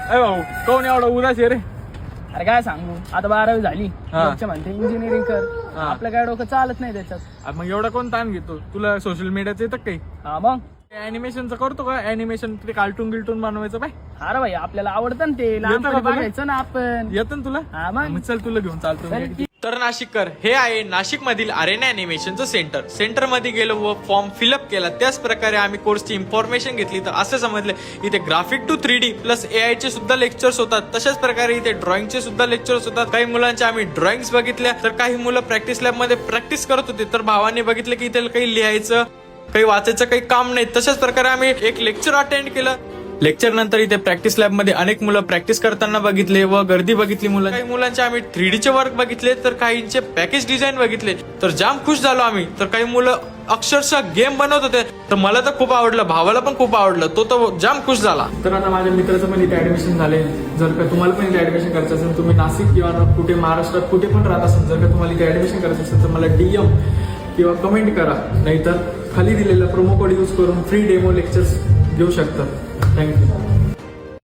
अरे भाऊ कोण एवढा उदास आहे रे? अरे काय सांगू, आता 12वी झाली, हा. लोकं म्हणते इंजिनिअरिंग कर. हा. आपलं काय डोकं चालत नाही त्याच्यात. मग एवढा कोण ताण घेतो? तुला सोशल मीडियाचं येतं काही? हा मग. अॅनिमेशनचं करतो का? अॅनिमेशन ते कार्टून गिल्टून बनवायचं बाय अरे भाई आपल्याला आवडतं ना ते, येतं का लहानपणी तुला? बघायचं ना आपण. येतं ना तुला? हा मग. मग चल तुला घेऊन चालतो चल मी. की. तर नाशिककर हे आहे नाशिक मधील अरेना अॅनिमेशनचं सेंटर मध्ये गेलो व फॉर्म फिलअप केला. त्याच प्रकारे आम्ही कोर्सची इन्फॉर्मेशन घेतली तर असं समजलं इथे graphic to 3D plus AI चे सुद्धा लेक्चर्स होतात. तशाच प्रकारे इथे ड्रॉइंगचे सुद्धा लेक्चर्स होतात. काही मुलांचे आम्ही ड्रॉइंग्स बघितल्या तर काही मुलं प्रॅक्टिस लॅब मध्ये प्रॅक्टिस करत होते. तर भावांनी बघितलं की इथे काही लिहायचं काही वाचायचं काही काम नाही. तशाच प्रकारे आम्ही एक लेक्चर अटेंड केलं. लेक्चर नंतर इथे प्रॅक्टिस लॅब मध्ये अनेक मुलं प्रॅक्टिस करताना बघितले व गर्दी बघितली मुलं. काही मुलांचे आम्ही 3D चे वर्क बघितले तर काहींचे पॅकेज डिझाईन बघितले. तर जाम खुश झालो आम्ही. तर काही मुलं अक्षरशः गेम बनवत होते. तर मला तर खूप आवडलं, भावाला पण खूप आवडलं, तो तर जाम खुश झाला. तर आता माझ्या मित्राचं पण इथे ऍडमिशन झाले. जर का तुम्हाला पण इथे ऍडमिशन करायचं असेल, तुम्ही नाशिक किंवा कुठे महाराष्ट्रात कुठे पण राहत असेल, जर का तुम्हाला इथे ऍडमिशन करायचं असेल तर मला DM किंवा कमेंट करा. नाहीतर खाली दिलेला प्रोमो कोड यूज करून फ्री डेमो लेक्चर्स घेऊ शकता. थँक्यू.